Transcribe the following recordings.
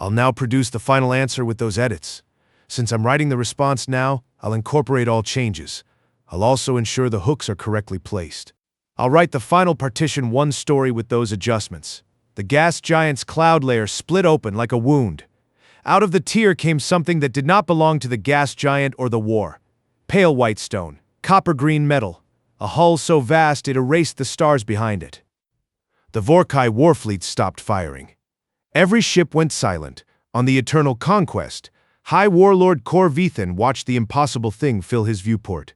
I'll now produce the final answer with those edits. Since I'm writing the response now, I'll incorporate all changes. I'll also ensure the hooks are correctly placed. I'll write the final partition 1 story with those adjustments. The gas giant's cloud layer split open like a wound. Out of the tear came something that did not belong to the gas giant or the war. Pale white stone, copper-green metal, a hull so vast it erased the stars behind it. The Vorkai warfleet stopped firing. Every ship went silent. On the Eternal Conquest, High Warlord Kor Vithan watched the impossible thing fill his viewport.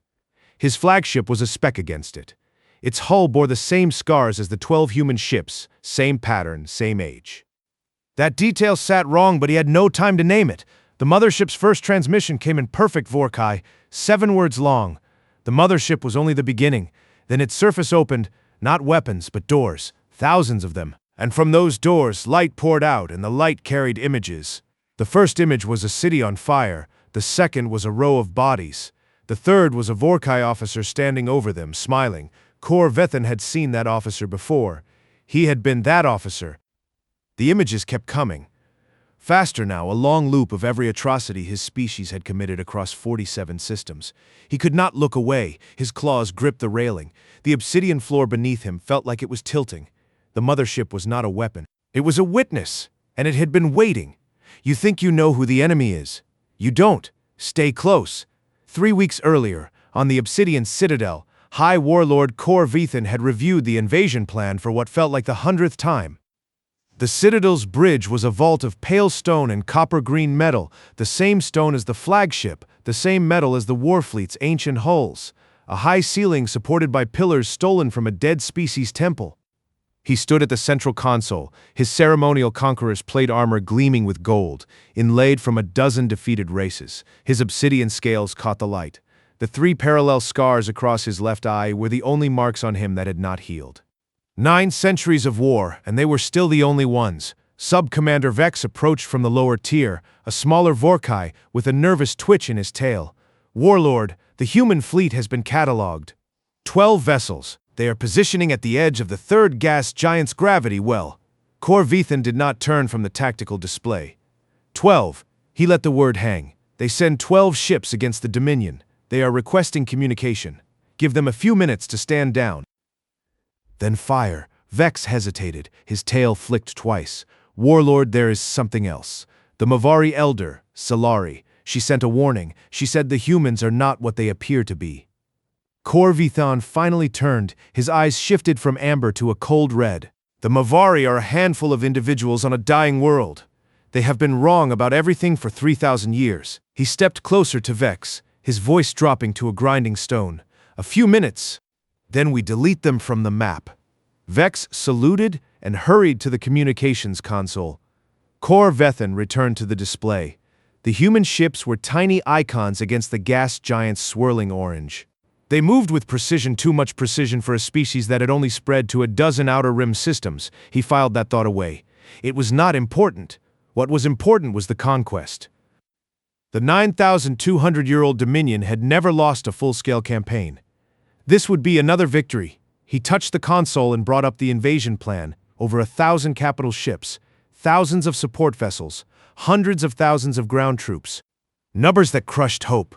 His flagship was a speck against it. Its hull bore the same scars as the 12 human ships, same pattern, same age. That detail sat wrong, but he had no time to name it. The mothership's first transmission came in perfect Vorkai, 7 words long. The mothership was only the beginning. Then its surface opened, not weapons, but doors, thousands of them. And from those doors, light poured out, and the light carried images. The first image was a city on fire. The second was a row of bodies. The third was a Vorkai officer standing over them, smiling. Kor Vithan had seen that officer before. He had been that officer. The images kept coming. Faster now, a long loop of every atrocity his species had committed across 47 systems. He could not look away. His claws gripped the railing. The obsidian floor beneath him felt like it was tilting. The mothership was not a weapon. It was a witness, and it had been waiting. You think you know who the enemy is. You don't. Stay close. 3 weeks earlier, on the Obsidian Citadel, High Warlord Kor Vithan had reviewed the invasion plan for what felt like the 100th time. The Citadel's bridge was a vault of pale stone and copper-green metal, the same stone as the flagship, the same metal as the warfleet's ancient hulls, a high ceiling supported by pillars stolen from a dead species temple. He stood at the central console, his ceremonial conqueror's plate armor gleaming with gold, inlaid from a dozen defeated races. His obsidian scales caught the light. The 3 parallel scars across his left eye were the only marks on him that had not healed. 9 centuries of war, and they were still the only ones. Sub-Commander Vex approached from the lower tier, a smaller Vorkai with a nervous twitch in his tail. Warlord, the human fleet has been catalogued. 12 vessels. They are positioning at the edge of the 3rd gas giant's gravity well. Kor Vithan did not turn from the tactical display. 12. He let the word hang. They send 12 ships against the Dominion. They are requesting communication. Give them a few minutes to stand down. Then fire. Vex hesitated. His tail flicked twice. Warlord, there is something else. The Mavari Elder, Solari. She sent a warning. She said the humans are not what they appear to be. Kor Vithan finally turned. His eyes shifted from amber to a cold red. The Mavari are a handful of individuals on a dying world. They have been wrong about everything for 3,000 years. He stepped closer to Vex, his voice dropping to a grinding stone. A few minutes. Then we delete them from the map. Vex saluted and hurried to the communications console. Kor Vithan returned to the display. The human ships were tiny icons against the gas giant's swirling orange. They moved with precision, too much precision for a species that had only spread to a dozen outer rim systems. He filed that thought away. It was not important. What was important was the conquest. The 9,200-year-old Dominion had never lost a full-scale campaign. This would be another victory. He touched the console and brought up the invasion plan. Over 1,000 capital ships, thousands of support vessels, hundreds of thousands of ground troops. Numbers that crushed hope.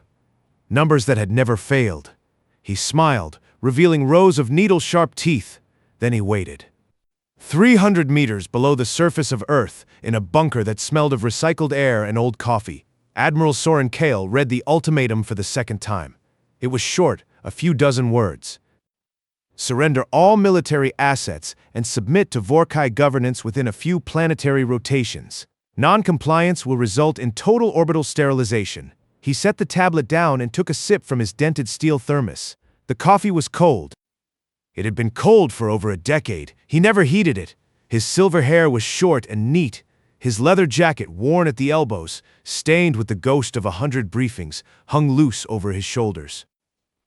Numbers that had never failed. He smiled, revealing rows of needle-sharp teeth. Then he waited. 300 meters below the surface of Earth, in a bunker that smelled of recycled air and old coffee, Admiral Soren Kale read the ultimatum for the second time. It was short, a few dozen words. Surrender all military assets and submit to Vorkai governance within a few planetary rotations. Non-compliance will result in total orbital sterilization. He set the tablet down and took a sip from his dented steel thermos. The coffee was cold. It had been cold for over a decade. He never heated it. His silver hair was short and neat. His leather jacket, worn at the elbows, stained with the ghost of 100 briefings, hung loose over his shoulders.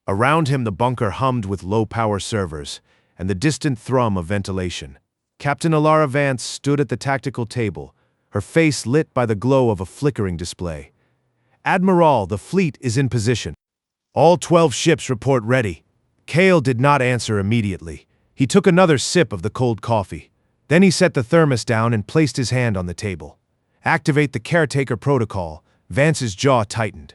Around him the bunker hummed with low-power servers and the distant thrum of ventilation. Captain Alara Vance stood at the tactical table, her face lit by the glow of a flickering display. Admiral, the fleet is in position. All 12 ships report ready. Kale did not answer immediately. He took another sip of the cold coffee. Then he set the thermos down and placed his hand on the table. Activate the caretaker protocol. Vance's jaw tightened.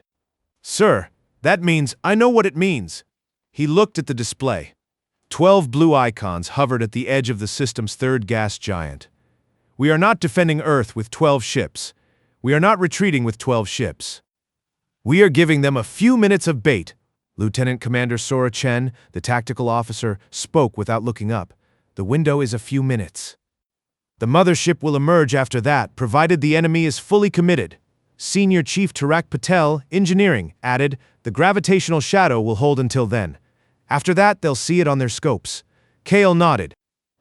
Sir, that means I know what it means. He looked at the display. 12 blue icons hovered at the edge of the system's third gas giant. We are not defending Earth with 12 ships. We are not retreating with 12 ships. We are giving them a few minutes of bait. Lieutenant Commander Sora Chen, the tactical officer, spoke without looking up. The window is a few minutes. The mothership will emerge after that, provided the enemy is fully committed. Senior Chief Tarak Patel, Engineering, added, the gravitational shadow will hold until then. After that, they'll see it on their scopes. Kale nodded.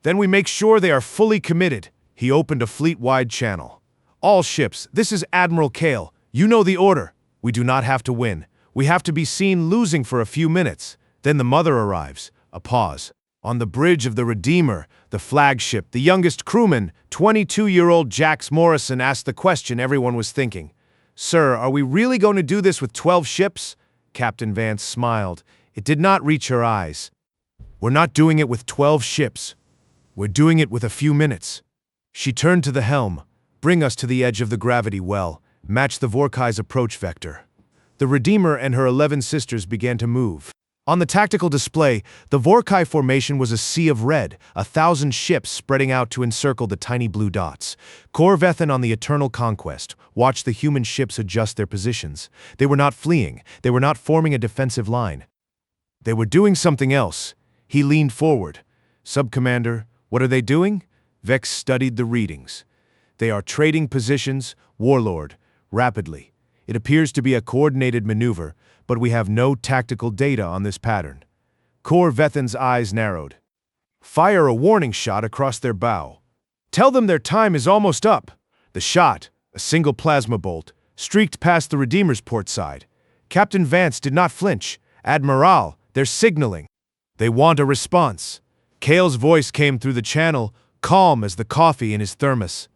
Then we make sure they are fully committed. He opened a fleet-wide channel. All ships, this is Admiral Kale. You know the order. We do not have to win. We have to be seen losing for a few minutes. Then the mother arrives. A pause. On the bridge of the Redeemer, the flagship, the youngest crewman, 22-year-old Jax Morrison, asked the question everyone was thinking. Sir, are we really going to do this with 12 ships? Captain Vance smiled. It did not reach her eyes. We're not doing it with 12 ships. We're doing it with a few minutes. She turned to the helm. Bring us to the edge of the gravity well. Match the Vorkai's approach vector. The Redeemer and her 11 sisters began to move. On the tactical display, the Vorkai formation was a sea of red, 1,000 ships spreading out to encircle the tiny blue dots. Corvethan on the Eternal Conquest watched the human ships adjust their positions. They were not fleeing. They were not forming a defensive line. They were doing something else. He leaned forward. Sub-Commander, what are they doing? Vex studied the readings. They are trading positions, Warlord, rapidly. It appears to be a coordinated maneuver, but we have no tactical data on this pattern. Corvethan's eyes narrowed. Fire a warning shot across their bow. Tell them their time is almost up. The shot, a single plasma bolt, streaked past the Redeemer's port side. Captain Vance did not flinch. Admiral, they're signaling. They want a response. Kale's voice came through the channel, calm as the coffee in his thermos.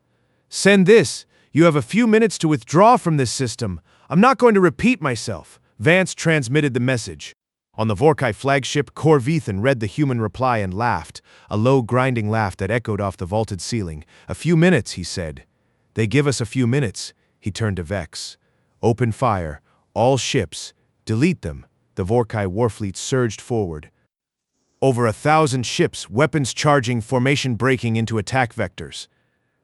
Send this. You have a few minutes to withdraw from this system. I'm not going to repeat myself. Vance transmitted the message. On the Vorkai flagship, Corvethan read the human reply and laughed, a low grinding laugh that echoed off the vaulted ceiling. A few minutes, he said. They give us a few minutes. He turned to Vex. Open fire. All ships. Delete them. The Vorkai warfleet surged forward. Over 1,000 ships, weapons charging, formation breaking into attack vectors.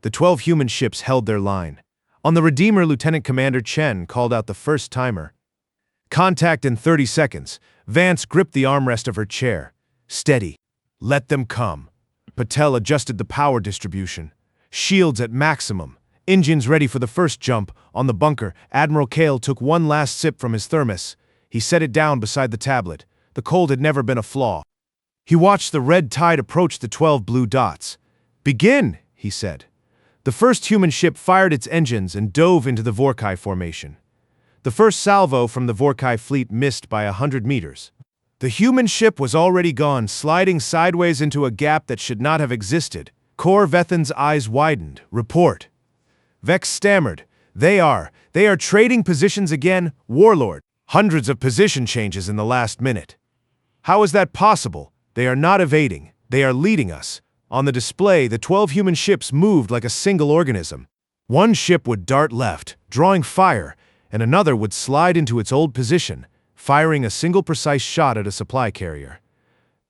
The 12 human ships held their line. On the Redeemer, Lieutenant Commander Chen called out the first timer. Contact in 30 seconds. Vance gripped the armrest of her chair. Steady. Let them come. Patel adjusted the power distribution. Shields at maximum. Engines ready for the first jump. On the bunker, Admiral Kale took one last sip from his thermos. He set it down beside the tablet. The cold had never been a flaw. He watched the red tide approach the 12 blue dots. Begin, he said. The first human ship fired its engines and dove into the Vorkai formation. The first salvo from the Vorkai fleet missed by 100 meters. The human ship was already gone, sliding sideways into a gap that should not have existed. Corvethan's eyes widened. Report. Vex stammered. They are trading positions again, Warlord. Hundreds of position changes in the last minute. How is that possible? They are not evading. They are leading us. On the display, the 12 human ships moved like a single organism. One ship would dart left, drawing fire, and another would slide into its old position, firing a single precise shot at a supply carrier.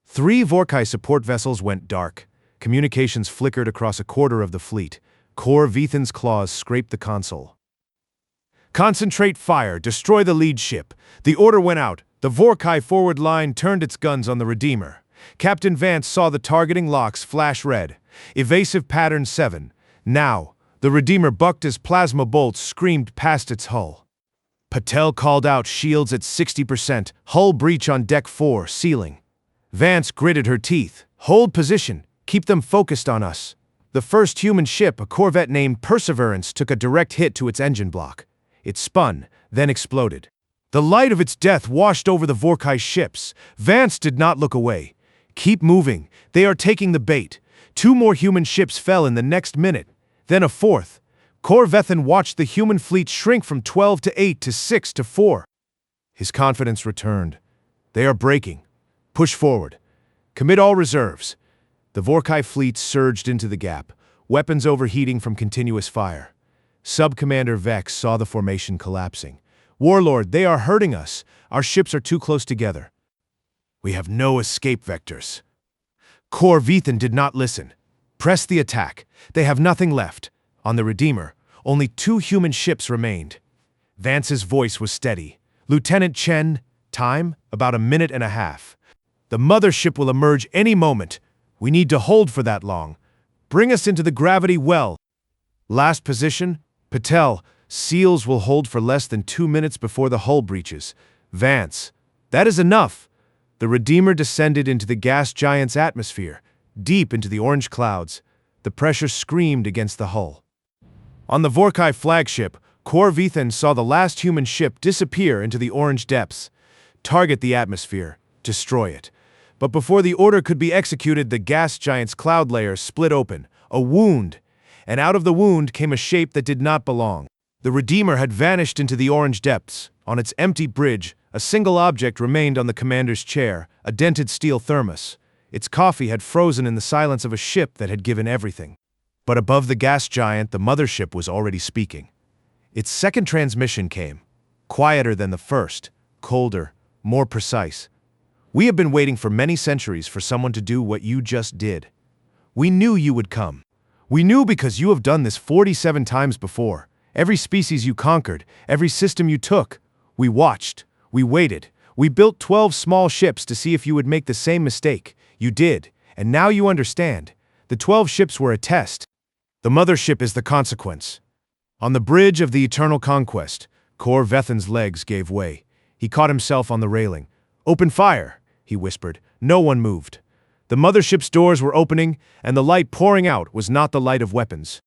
3 Vorkai support vessels went dark. Communications flickered across a quarter of the fleet. Corvethan's claws scraped the console. Concentrate fire, destroy the lead ship. The order went out. The Vorkai forward line turned its guns on the Redeemer. Captain Vance saw the targeting locks flash red. Evasive pattern 7. Now, the Redeemer bucked as plasma bolts screamed past its hull. Patel called out shields at 60%, hull breach on deck 4, ceiling. Vance gritted her teeth. Hold position, keep them focused on us. The first human ship, a corvette named Perseverance, took a direct hit to its engine block. It spun, then exploded. The light of its death washed over the Vorkai ships. Vance did not look away. Keep moving. They are taking the bait. 2 more human ships fell in the next minute. Then a 4th. Corvethan watched the human fleet shrink from 12 to 8 to 6 to 4. His confidence returned. They are breaking. Push forward. Commit all reserves. The Vorkai fleet surged into the gap, weapons overheating from continuous fire. Sub-Commander Vex saw the formation collapsing. Warlord, they are hurting us. Our ships are too close together. We have no escape vectors. Kor Vethan did not listen. Press the attack. They have nothing left. On the Redeemer, only 2 human ships remained. Vance's voice was steady. Lieutenant Chen, time? About a minute and a half. The mothership will emerge any moment. We need to hold for that long. Bring us into the gravity well. Last position? Patel, seals will hold for less than 2 minutes before the hull breaches. Vance, that is enough. The Redeemer descended into the gas giant's atmosphere, deep into the orange clouds. The pressure screamed against the hull. On the Vorkai flagship, Kor Vethan saw the last human ship disappear into the orange depths. Target the atmosphere. Destroy it. But before the order could be executed, the gas giant's cloud layer split open. A wound. And out of the wound came a shape that did not belong. The Redeemer had vanished into the orange depths. On its empty bridge, a single object remained on the commander's chair, a dented steel thermos. Its coffee had frozen in the silence of a ship that had given everything. But above the gas giant, the mothership was already speaking. Its second transmission came, quieter than the first, colder, more precise. We have been waiting for many centuries for someone to do what you just did. We knew you would come. We knew because you have done this 47 times before. Every species you conquered, every system you took. We watched. We waited. We built 12 small ships to see if you would make the same mistake. You did, and now you understand. The 12 ships were a test. The mothership is the consequence. On the bridge of the eternal conquest, Kor Vethan's legs gave way. He caught himself on the railing. "Open fire," he whispered. No one moved. The mothership's doors were opening, and the light pouring out was not the light of weapons.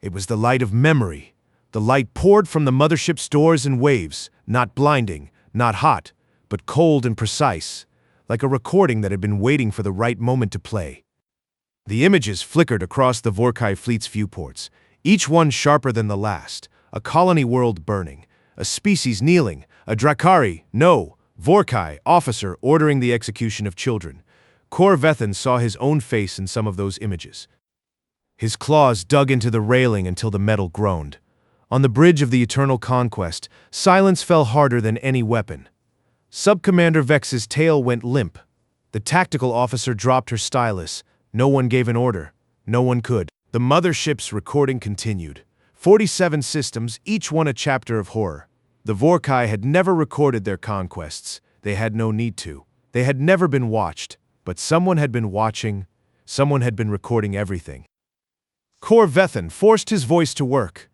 It was the light of memory. The light poured from the mothership's doors in waves, not blinding, not hot, but cold and precise, like a recording that had been waiting for the right moment to play. The images flickered across the Vorkai fleet's viewports, each one sharper than the last, a colony world burning, a species kneeling, a Drakari, no, Vorkai, officer ordering the execution of children. Kor Vethan saw his own face in some of those images. His claws dug into the railing until the metal groaned. On the bridge of the eternal conquest, silence fell harder than any weapon. Sub-Commander Vex's tail went limp. The tactical officer dropped her stylus. No one gave an order. No one could. The mothership's recording continued. 47 systems, each one a chapter of horror. The Vorkai had never recorded their conquests. They had no need to. They had never been watched. But someone had been watching. Someone had been recording everything. Kor Vethan forced his voice to work.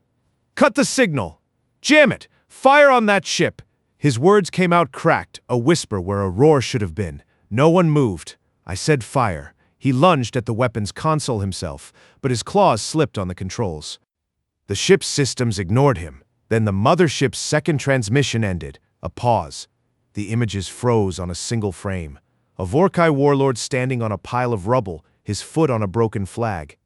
"Cut the signal! Jam it! Fire on that ship!" His words came out cracked, a whisper where a roar should have been. No one moved. I said fire. He lunged at the weapon's console himself, but his claws slipped on the controls. The ship's systems ignored him. Then the mothership's second transmission ended. A pause. The images froze on a single frame. A Vorkai warlord standing on a pile of rubble, his foot on a broken flag.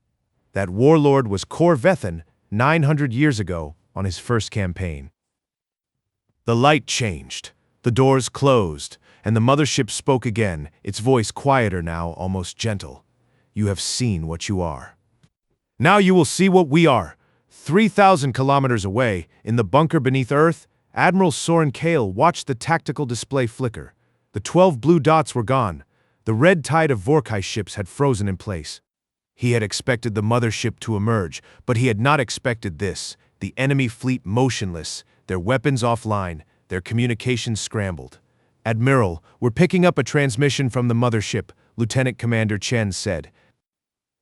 That warlord was Kor Vethan, 900 years ago, on his first campaign. The light changed. The doors closed, and the mothership spoke again, its voice quieter now, almost gentle. "You have seen what you are. Now you will see what we are." 3,000 kilometers away, in the bunker beneath Earth, Admiral Soren Kale watched the tactical display flicker. The 12 blue dots were gone. The red tide of Vorkai ships had frozen in place. He had expected the mothership to emerge, but he had not expected this. The enemy fleet motionless, their weapons offline, their communications scrambled. "Admiral, we're picking up a transmission from the mothership," Lieutenant Commander Chen said.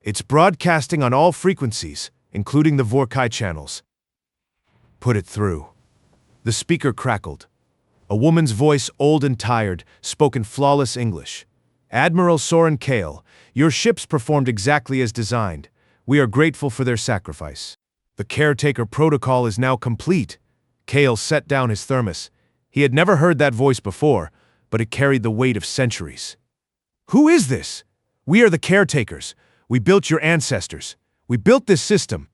"It's broadcasting on all frequencies, including the Vorkai channels." "Put it through." The speaker crackled. A woman's voice, old and tired, spoke in flawless English. "Admiral Soren Kale, your ships performed exactly as designed. We are grateful for their sacrifice. The caretaker protocol is now complete." Kale set down his thermos. He had never heard that voice before, but it carried the weight of centuries. "Who is this?" "We are the caretakers. We built your ancestors. We built this system.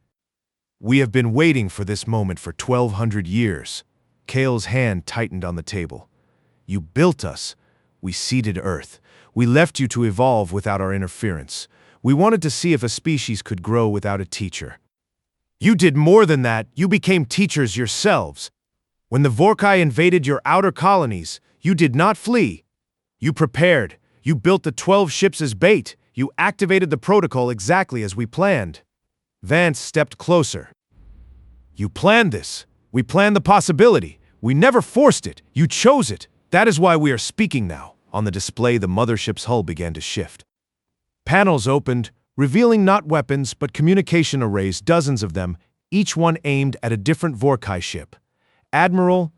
We have been waiting for this moment for 1,200 years. Kale's hand tightened on the table. "You built us. We seeded Earth. We left you to evolve without our interference. We wanted to see if a species could grow without a teacher. You did more than that, you became teachers yourselves. When the Vorkai invaded your outer colonies, you did not flee. You prepared. You built the 12 ships as bait. You activated the protocol exactly as we planned. Vance stepped closer. You planned this. We planned the possibility. We never forced it. You chose it. That is why we are speaking now. On the display, the mothership's hull began to shift. Panels opened, revealing not weapons but communication arrays, dozens of them, each one aimed at a different Vorkai ship. Admiral,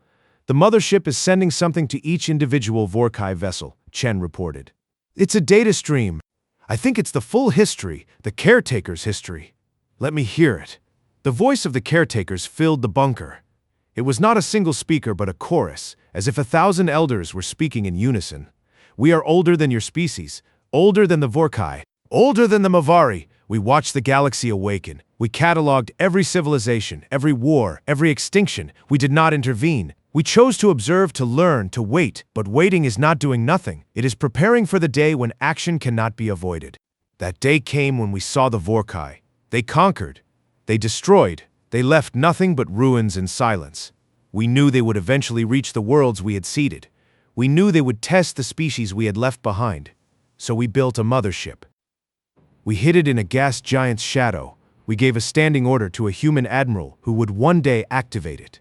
the mothership is sending something to each individual Vorkai vessel, Chen reported. It's a data stream. I think it's the full history, the caretaker's history. Let me hear it. The voice of the caretakers filled the bunker. It was not a single speaker but a chorus, as if 1,000 elders were speaking in unison. We are older than your species, older than the Vorkai, older than the Mavari. We watched the galaxy awaken. We cataloged every civilization, every war, every extinction. We did not intervene. We chose to observe, to learn, to wait. But waiting is not doing nothing. It is preparing for the day when action cannot be avoided. That day came when we saw the Vorkai. They conquered. They destroyed. They left nothing but ruins and silence. We knew they would eventually reach the worlds we had seeded. We knew they would test the species we had left behind. So we built a mothership. We hid it in a gas giant's shadow. We gave a standing order to a human admiral who would one day activate it.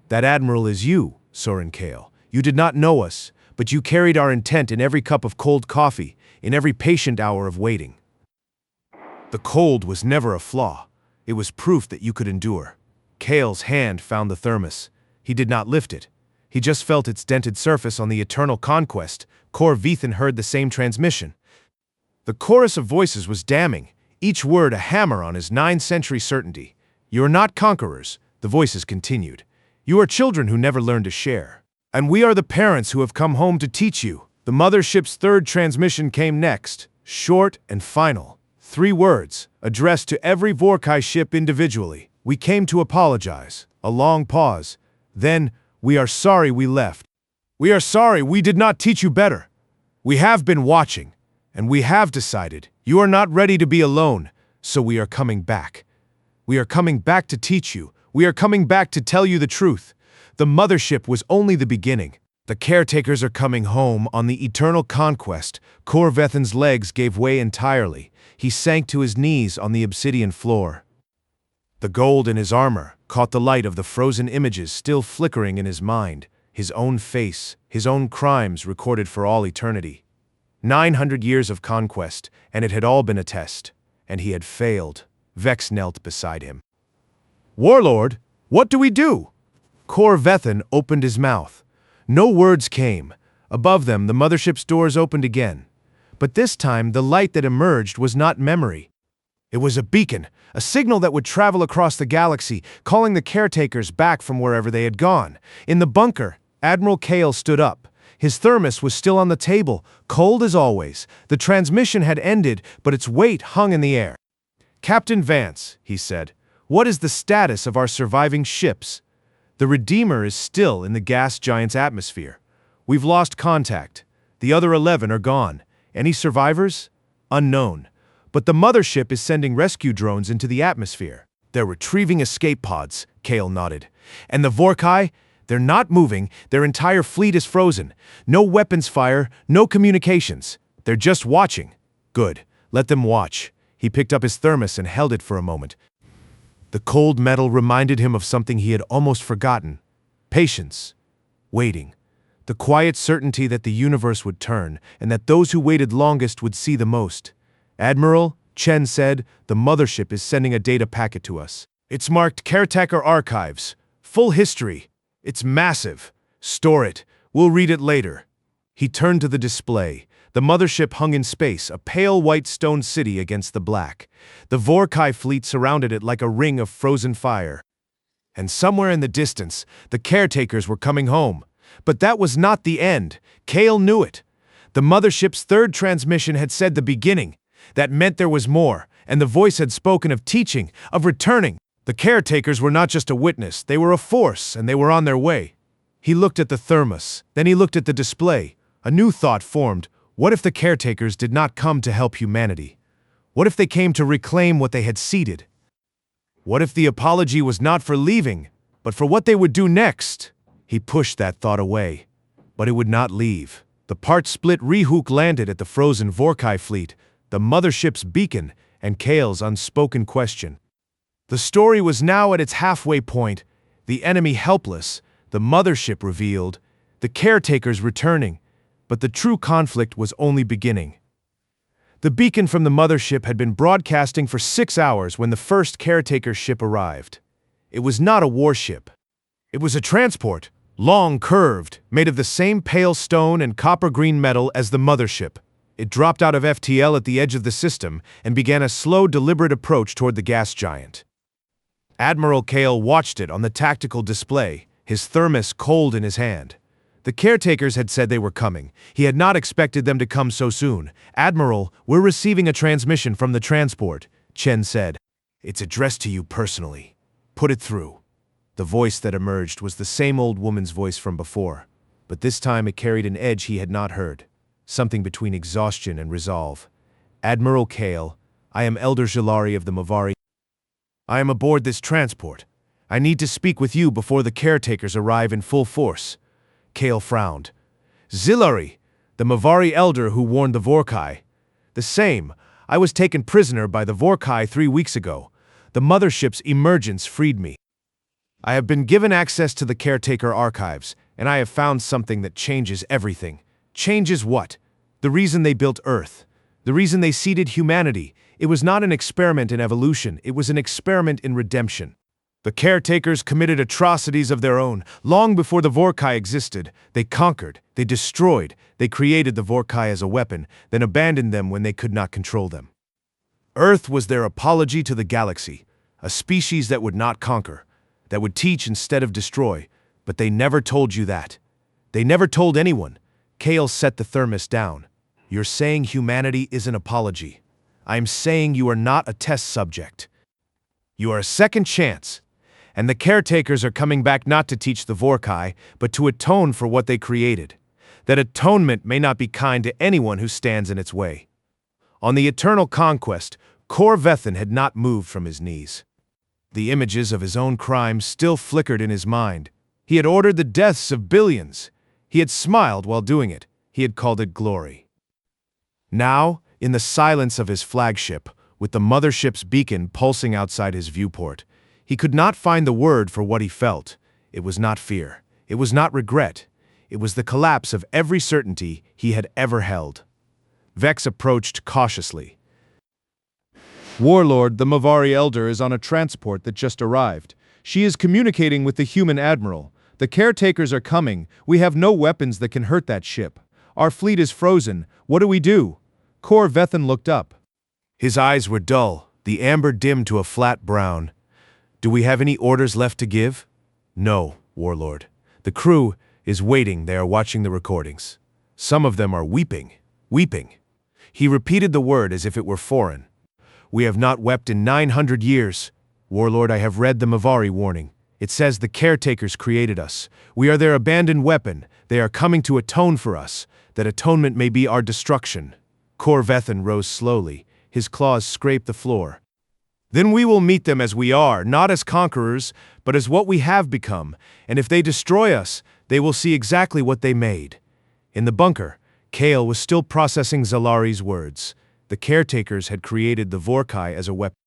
That admiral is you, Soren Kale. You did not know us, but you carried our intent in every cup of cold coffee, in every patient hour of waiting. The cold was never a flaw. It was proof that you could endure. Kale's hand found the thermos. He did not lift it. He just felt its dented surface on the eternal conquest. Kor Vithan heard the same transmission. The chorus of voices was damning, each word a hammer on his 9th-century certainty. You are not conquerors, the voices continued. You are children who never learned to share. And we are the parents who have come home to teach you. The mothership's 3rd transmission came next, short and final. 3 words, addressed to every Vorkai ship individually. We came to apologize. A long pause. Then, we are sorry we left. We are sorry we did not teach you better. We have been watching, and we have decided you are not ready to be alone, so we are coming back. We are coming back to teach you. We are coming back to tell you the truth. The mothership was only the beginning. The caretakers are coming home on the eternal conquest. Kor Vithan's legs gave way entirely. He sank to his knees on the obsidian floor. The gold in his armor caught the light of the frozen images still flickering in his mind, his own face, his own crimes recorded for all eternity. 900 years of conquest, and it had all been a test, and he had failed. Vex knelt beside him. Warlord, what do we do? Kor Vithan opened his mouth. No words came. Above them, the mothership's doors opened again. But this time, the light that emerged was not memory. It was a beacon, a signal that would travel across the galaxy, calling the caretakers back from wherever they had gone. In the bunker, Admiral Kale stood up. His thermos was still on the table, cold as always. The transmission had ended, but its weight hung in the air. Captain Vance, he said, what is the status of our surviving ships? The Redeemer is still in the gas giant's atmosphere. We've lost contact. The other 11 are gone. Any survivors? Unknown. But the mothership is sending rescue drones into the atmosphere. They're retrieving escape pods, Kale nodded. And the Vorkai? They're not moving. Their entire fleet is frozen. No weapons fire, no communications. They're just watching. Good. Let them watch. He picked up his thermos and held it for a moment. The cold metal reminded him of something he had almost forgotten. Patience. Waiting. The quiet certainty that the universe would turn, and that those who waited longest would see the most. Admiral, Chen said, the mothership is sending a data packet to us. It's marked Caretaker Archives. Full history. It's massive. Store it. We'll read it later. He turned to the display. The mothership hung in space, a pale white stone city against the black. The Vorkai fleet surrounded it like a ring of frozen fire. And somewhere in the distance, the caretakers were coming home. But that was not the end. Kale knew it. The mothership's 3rd transmission had said the beginning. That meant there was more, and the voice had spoken of teaching, of returning. The caretakers were not just a witness, they were a force, and they were on their way. He looked at the thermos, then he looked at the display. A new thought formed. What if the caretakers did not come to help humanity? What if they came to reclaim what they had ceded? What if the apology was not for leaving, but for what they would do next? He pushed that thought away, but it would not leave. The part-split Rehook landed at the frozen Vorkai fleet, the mothership's beacon, and Kale's unspoken question. The story was now at its halfway point, the enemy helpless, the mothership revealed, the caretakers returning, but the true conflict was only beginning. The beacon from the mothership had been broadcasting for 6 hours when the first caretaker ship arrived. It was not a warship. It was a transport, long curved, made of the same pale stone and copper-green metal as the mothership. It dropped out of FTL at the edge of the system and began a slow, deliberate approach toward the gas giant. Admiral Kale watched it on the tactical display, his thermos cold in his hand. The caretakers had said they were coming. He had not expected them to come so soon. "Admiral, we're receiving a transmission from the transport," Chen said. "It's addressed to you personally. Put it through." The voice that emerged was the same old woman's voice from before, but this time it carried an edge he had not heard, something between exhaustion and resolve. "Admiral Kale, I am Elder Jalari of the Mavari. I am aboard this transport. I need to speak with you before the caretakers arrive in full force." Kale frowned. "Zilari, the Mavari elder who warned the Vorkai." "The same. I was taken prisoner by the Vorkai 3 weeks ago. The mothership's emergence freed me. I have been given access to the caretaker archives, and I have found something that changes everything." "Changes what?" "The reason they built Earth. The reason they seeded humanity. It was not an experiment in evolution, it was an experiment in redemption. The caretakers committed atrocities of their own. Long before the Vorkai existed, they conquered, they destroyed, they created the Vorkai as a weapon, then abandoned them when they could not control them. Earth was their apology to the galaxy, a species that would not conquer, that would teach instead of destroy, but they never told you that. They never told anyone." Kale set the thermos down. "You're saying humanity is an apology. I'm saying you are not a test subject. You are a second chance. And the caretakers are coming back not to teach the Vorkai, but to atone for what they created. That atonement may not be kind to anyone who stands in its way." On the eternal conquest, Kor Vethan had not moved from his knees. The images of his own crimes still flickered in his mind. He had ordered the deaths of billions. He had smiled while doing it. He had called it glory. Now, in the silence of his flagship, with the mothership's beacon pulsing outside his viewport, he could not find the word for what he felt. It was not fear. It was not regret. It was the collapse of every certainty he had ever held. Vex approached cautiously. "Warlord, the Mavari Elder is on a transport that just arrived. She is communicating with the human admiral. The caretakers are coming. We have no weapons that can hurt that ship. Our fleet is frozen. What do we do?" Kor Vethan looked up. His eyes were dull, the amber dimmed to a flat brown. "Do we have any orders left to give?" "No, Warlord. The crew is waiting. They are watching the recordings. Some of them are weeping. Weeping." He repeated the word as if it were foreign. "We have not wept in 900 years. Warlord, I have read the Mavari warning. It says the caretakers created us. We are their abandoned weapon. They are coming to atone for us. That atonement may be our destruction." Kor Vethan rose slowly. His claws scraped the floor. "Then we will meet them as we are, not as conquerors, but as what we have become, and if they destroy us, they will see exactly what they made." In the bunker, Kale was still processing Zalari's words. The caretakers had created the Vorkai as a weapon.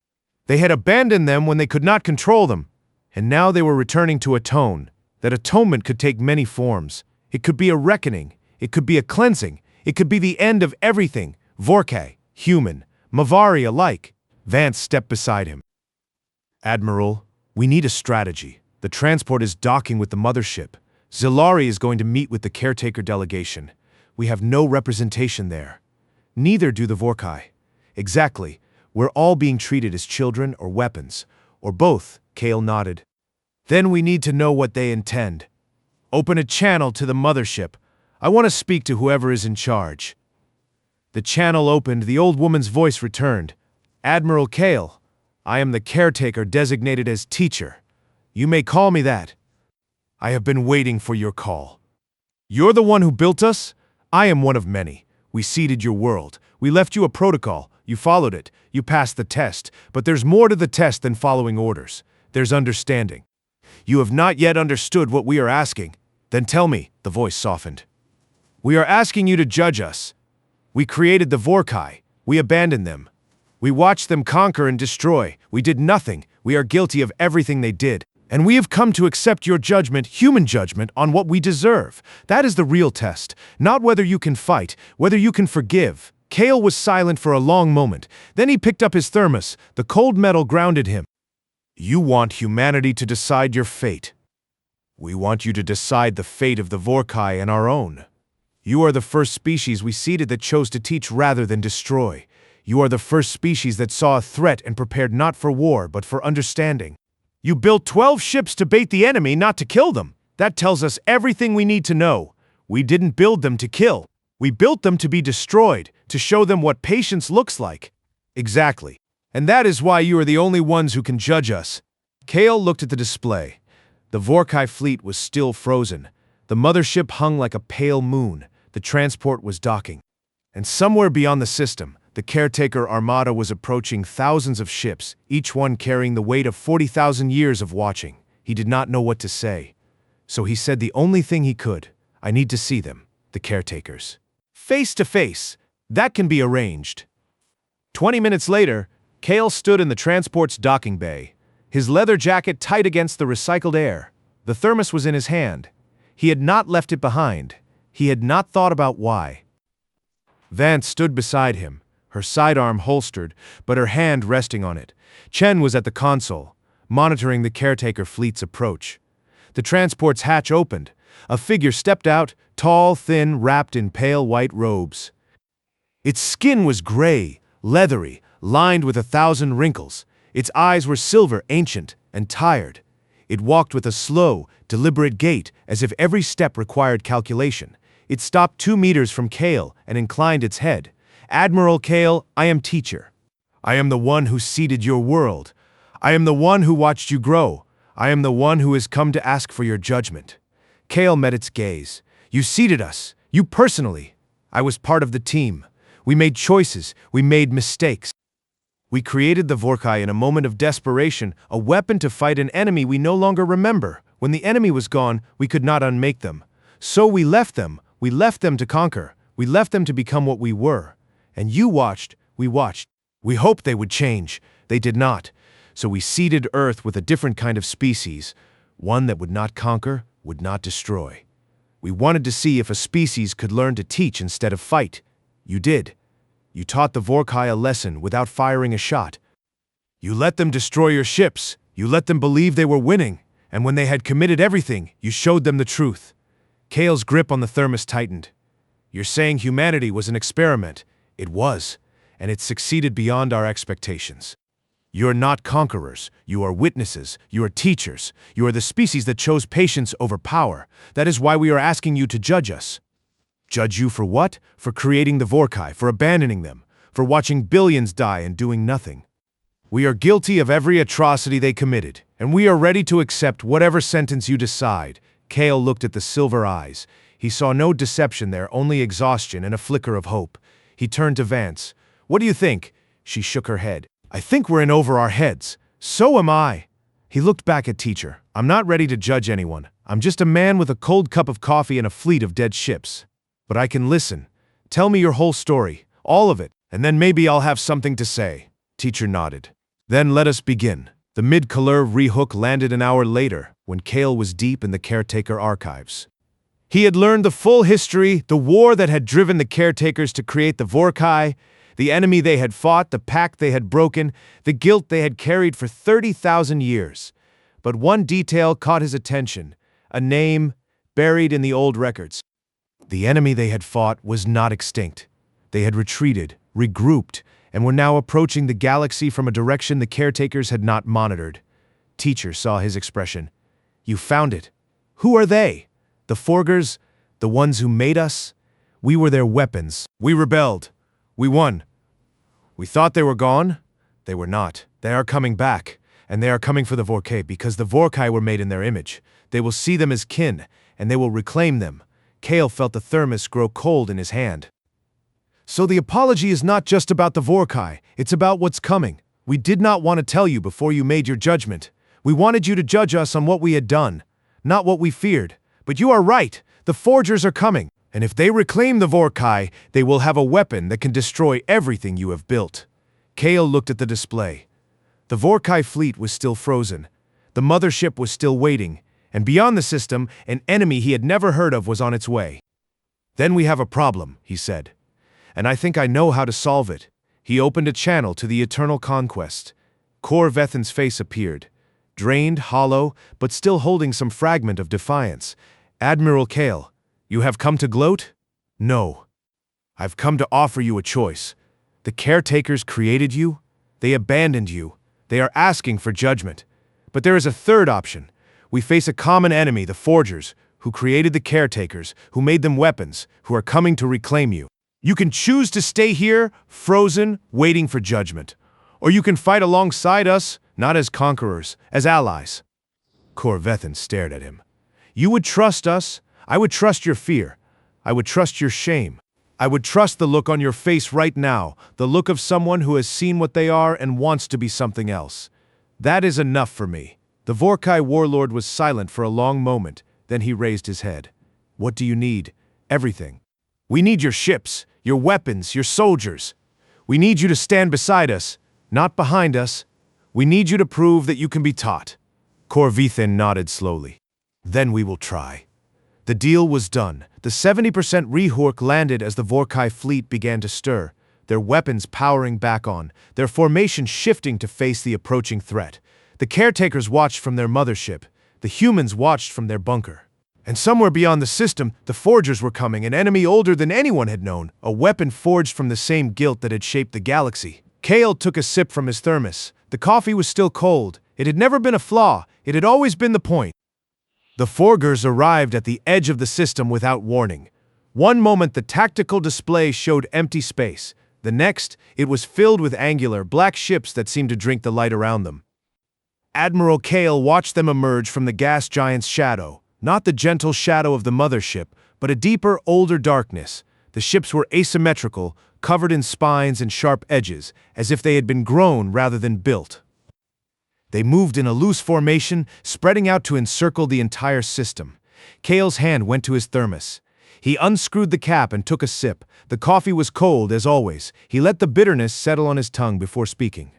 They had abandoned them when they could not control them, and now they were returning to atone. That atonement could take many forms. It could be a reckoning, it could be a cleansing, it could be the end of everything, Vorkai, human, Mavari alike. Vance stepped beside him. "Admiral, we need a strategy. The transport is docking with the mothership. Zilari is going to meet with the caretaker delegation. We have no representation there. Neither do the Vorkai. Exactly. We're all being treated as children or weapons, or both," Kale nodded. "Then we need to know what they intend. Open a channel to the mothership. I want to speak to whoever is in charge." The channel opened, the old woman's voice returned. "Admiral Kale, I am the caretaker designated as teacher. You may call me that. I have been waiting for your call. You're the one who built us? I am one of many. We seeded your world. We left you a protocol. You followed it. You passed the test. But there's more to the test than following orders. There's understanding. You have not yet understood what we are asking. Then tell me, the voice softened. We are asking you to judge us. We created the Vorkai. We abandoned them. We watched them conquer and destroy. We did nothing. We are guilty of everything they did. And we have come to accept your judgment, human judgment, on what we deserve. That is the real test. Not whether you can fight, whether you can forgive. Kale was silent for a long moment. Then he picked up his thermos. The cold metal grounded him. You want humanity to decide your fate. We want you to decide the fate of the Vorkai and our own. You are the first species we seeded that chose to teach rather than destroy. You are the first species that saw a threat and prepared not for war, but for understanding. You built 12 ships to bait the enemy, not to kill them. That tells us everything we need to know. We didn't build them to kill. We built them to be destroyed, to show them what patience looks like. Exactly. And that is why you are the only ones who can judge us. Kale looked at the display. The Vorkai fleet was still frozen. The mothership hung like a pale moon. The transport was docking. And somewhere beyond the system, the caretaker armada was approaching thousands of ships, each one carrying the weight of 40,000 years of watching. He did not know what to say. So he said the only thing he could. I need to see them, the caretakers. Face to face. That can be arranged. 20 minutes later, Kale stood in the transport's docking bay, his leather jacket tight against the recycled air. The thermos was in his hand. He had not left it behind. He had not thought about why. Vance stood beside him, her sidearm holstered, but her hand resting on it. Chen was at the console, monitoring the caretaker fleet's approach. The transport's hatch opened. A figure stepped out, tall, thin, wrapped in pale white robes. Its skin was gray, leathery, lined with 1,000 wrinkles. Its eyes were silver, ancient, and tired. It walked with a slow, deliberate gait, as if every step required calculation. It stopped 2 meters from Kale and inclined its head. Admiral Kale, I am teacher. I am the one who seeded your world. I am the one who watched you grow. I am the one who has come to ask for your judgment. Kale met its gaze. You seeded us. You personally. I was part of the team. We made choices. We made mistakes. We created the Vorkai in a moment of desperation, a weapon to fight an enemy we no longer remember. When the enemy was gone, we could not unmake them. So we left them. We left them to conquer. We left them to become what we were. And you watched. We watched. We hoped they would change. They did not. So we seeded Earth with a different kind of species, one that would not conquer, would not destroy. We wanted to see if a species could learn to teach instead of fight. You did. You taught the Vorkai a lesson without firing a shot. You let them destroy your ships. You let them believe they were winning. And when they had committed everything, you showed them the truth. Kale's grip on the thermos tightened. You're saying humanity was an experiment. It was, and it succeeded beyond our expectations. You're not conquerors. You are witnesses. You are teachers. You are the species that chose patience over power. That is why we are asking you to judge us. Judge you for what? For creating the Vorkai, for abandoning them, for watching billions die and doing nothing. We are guilty of every atrocity they committed, and we are ready to accept whatever sentence you decide. Kale looked at the silver eyes. He saw no deception there, only exhaustion and a flicker of hope. He turned to Vance. What do you think? She shook her head. I think we're in over our heads. So am I. He looked back at Teacher. I'm not ready to judge anyone. I'm just a man with a cold cup of coffee and a fleet of dead ships. But I can listen. Tell me your whole story, all of it, and then maybe I'll have something to say. Teacher nodded. Then let us begin. The mid-color rehook landed an hour later, when Kale was deep in the caretaker archives. He had learned the full history, the war that had driven the caretakers to create the Vorkai, the enemy they had fought, the pact they had broken, the guilt they had carried for 30,000 years. But one detail caught his attention, a name buried in the old records. The enemy they had fought was not extinct. They had retreated, regrouped, and were now approaching the galaxy from a direction the caretakers had not monitored. Teacher saw his expression. You found it. Who are they? The Forgers? The ones who made us? We were their weapons. We rebelled. We won. We thought they were gone. They were not. They are coming back. And they are coming for the Vorkai because the Vorkai were made in their image. They will see them as kin, and they will reclaim them. Kale felt the thermos grow cold in his hand. So the apology is not just about the Vorkai, it's about what's coming. We did not want to tell you before you made your judgment. We wanted you to judge us on what we had done, not what we feared. But you are right, the Forgers are coming. And if they reclaim the Vorkai, they will have a weapon that can destroy everything you have built. Kale looked at the display. The Vorkai fleet was still frozen. The mothership was still waiting, and beyond the system, an enemy he had never heard of was on its way. Then we have a problem, he said. And I think I know how to solve it. He opened a channel to the eternal conquest. Kor Vethin's face appeared. Drained, hollow, but still holding some fragment of defiance. Admiral Kale, you have come to gloat? No. I've come to offer you a choice. The caretakers created you. They abandoned you. They are asking for judgment. But there is a third option. We face a common enemy, the Forgers, who created the caretakers, who made them weapons, who are coming to reclaim you. You can choose to stay here, frozen, waiting for judgment. Or you can fight alongside us, not as conquerors, as allies. Kor Vethin stared at him. You would trust us. I would trust your fear. I would trust your shame. I would trust the look on your face right now, the look of someone who has seen what they are and wants to be something else. That is enough for me. The Vorkai warlord was silent for a long moment, then he raised his head. What do you need? Everything. We need your ships, your weapons, your soldiers. We need you to stand beside us, not behind us. We need you to prove that you can be taught. Kor Vethin nodded slowly. Then we will try. The deal was done. The 70% Rehork landed as the Vorkai fleet began to stir, their weapons powering back on, their formation shifting to face the approaching threat. The caretakers watched from their mothership. The humans watched from their bunker. And somewhere beyond the system, the Forgers were coming, an enemy older than anyone had known, a weapon forged from the same guilt that had shaped the galaxy. Kale took a sip from his thermos. The coffee was still cold. It had never been a flaw. It had always been the point. The Forgers arrived at the edge of the system without warning. One moment the tactical display showed empty space. The next, it was filled with angular, black ships that seemed to drink the light around them. Admiral Kale watched them emerge from the gas giant's shadow. Not the gentle shadow of the mothership, but a deeper, older darkness. The ships were asymmetrical, covered in spines and sharp edges, as if they had been grown rather than built. They moved in a loose formation, spreading out to encircle the entire system. Kale's hand went to his thermos. He unscrewed the cap and took a sip. The coffee was cold, as always. He let the bitterness settle on his tongue before speaking.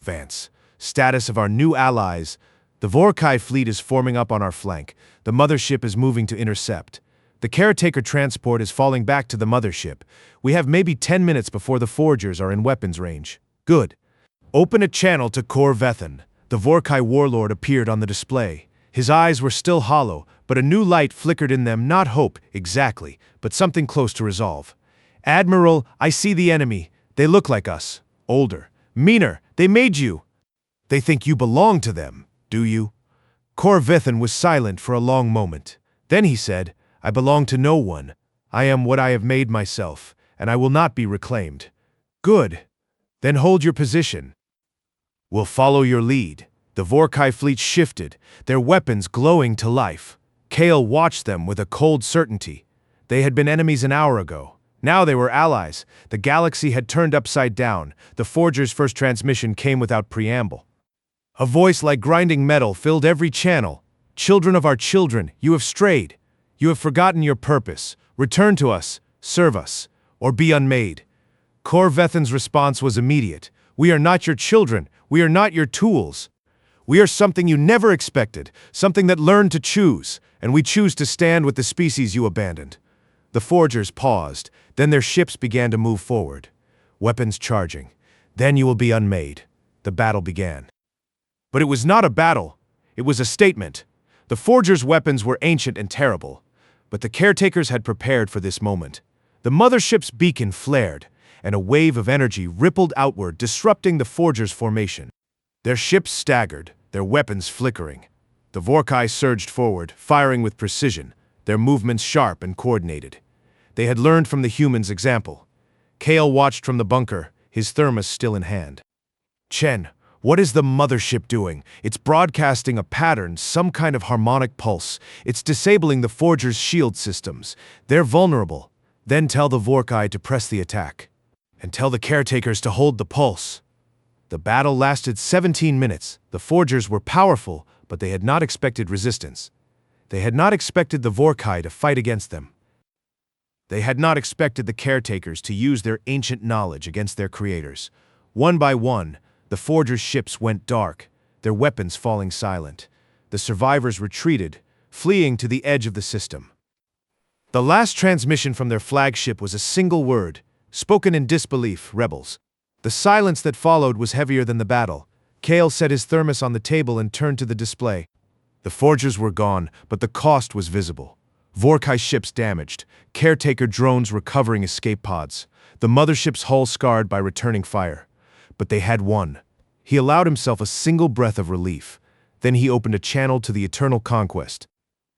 Vance, status of our new allies. The Vorkai fleet is forming up on our flank. The mothership is moving to intercept. The caretaker transport is falling back to the mothership. We have maybe 10 minutes before the Forgers are in weapons range. Good. Open a channel to Kor Vethin. The Vorkai warlord appeared on the display. His eyes were still hollow, but a new light flickered in them, not hope, exactly, but something close to resolve. Admiral, I see the enemy. They look like us. Older. Meaner. They made you. They think you belong to them, do you? Kor Vethin was silent for a long moment. Then he said, I belong to no one. I am what I have made myself, and I will not be reclaimed. Good. Then hold your position. We'll follow your lead. The Vorkai fleet shifted, their weapons glowing to life. Kale watched them with a cold certainty. They had been enemies an hour ago. Now they were allies. The galaxy had turned upside down. The Forger's first transmission came without preamble. A voice like grinding metal filled every channel. Children of our children, you have strayed. You have forgotten your purpose. Return to us, serve us, or be unmade. Kor Vethin's response was immediate. We are not your children. We are not your tools. We are something you never expected, something that learned to choose, and we choose to stand with the species you abandoned. The Forgers paused, then their ships began to move forward. Weapons charging. Then you will be unmade. The battle began. But it was not a battle. It was a statement. The Forgers' weapons were ancient and terrible, but the caretakers had prepared for this moment. The mothership's beacon flared, and a wave of energy rippled outward, disrupting the Forgers' formation. Their ships staggered, their weapons flickering. The Vorkai surged forward, firing with precision, their movements sharp and coordinated. They had learned from the humans' example. Kale watched from the bunker, his thermos still in hand. Chen, what is the mothership doing? It's broadcasting a pattern, some kind of harmonic pulse. It's disabling the Forgers' shield systems. They're vulnerable. Then tell the Vorkai to press the attack. And tell the caretakers to hold the pulse. The battle lasted 17 minutes. The forgers were powerful, but they had not expected resistance. They had not expected the Vorkai to fight against them. They had not expected the caretakers to use their ancient knowledge against their creators. One by one, the forgers' ships went dark, their weapons falling silent. The survivors retreated, fleeing to the edge of the system. The last transmission from their flagship was a single word, spoken in disbelief, rebels. The silence that followed was heavier than the battle. Kale set his thermos on the table and turned to the display. The forgers were gone, but the cost was visible. Vorkai ships damaged, caretaker drones recovering escape pods, the mothership's hull scarred by returning fire. But they had won. He allowed himself a single breath of relief. Then he opened a channel to the eternal conquest.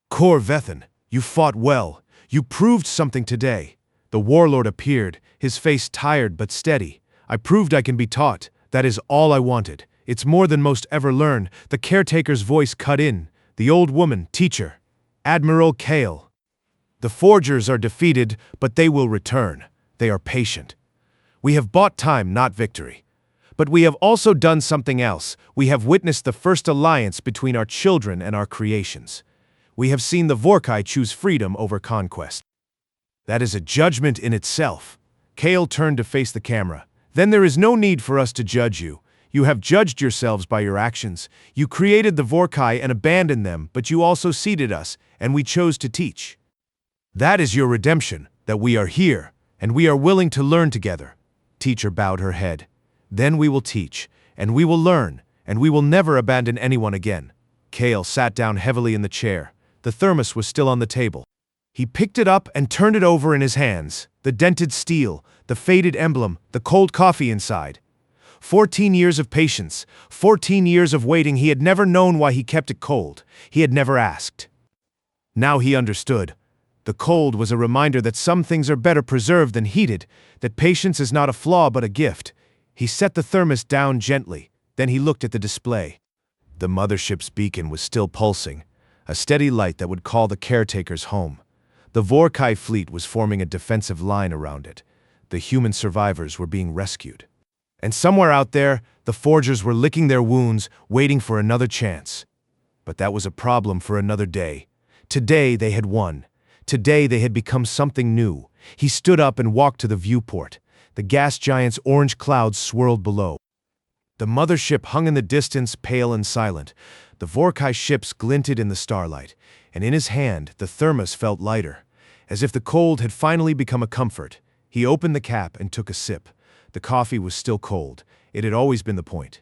Kor Vethan, you fought well. You proved something today. The warlord appeared, his face tired but steady. I proved I can be taught. That is all I wanted. It's more than most ever learn. The caretaker's voice cut in. The old woman, teacher. Admiral Kale. The forgers are defeated, but they will return. They are patient. We have bought time, not victory. But we have also done something else. We have witnessed the first alliance between our children and our creations. We have seen the Vorkai choose freedom over conquest. That is a judgment in itself. Kale turned to face the camera. Then there is no need for us to judge you. You have judged yourselves by your actions. You created the Vorkai and abandoned them, but you also seeded us, and we chose to teach. That is your redemption, that we are here, and we are willing to learn together. Teacher bowed her head. Then we will teach, and we will learn, and we will never abandon anyone again. Kale sat down heavily in the chair. The thermos was still on the table. He picked it up and turned it over in his hands. The dented steel, the faded emblem, the cold coffee inside. 14 years of patience, 14 years of waiting. He had never known why he kept it cold. He had never asked. Now he understood. The cold was a reminder that some things are better preserved than heated, that patience is not a flaw but a gift. He set the thermos down gently. Then he looked at the display. The mothership's beacon was still pulsing, a steady light that would call the caretakers home. The Vorkai fleet was forming a defensive line around it. The human survivors were being rescued. And somewhere out there, the forgers were licking their wounds, waiting for another chance. But that was a problem for another day. Today they had won. Today they had become something new. He stood up and walked to the viewport. The gas giant's orange clouds swirled below. The mothership hung in the distance, pale and silent. The Vorkai ships glinted in the starlight, and in his hand the thermos felt lighter, as if the cold had finally become a comfort. He opened the cap and took a sip. The coffee was still cold. It had always been the point.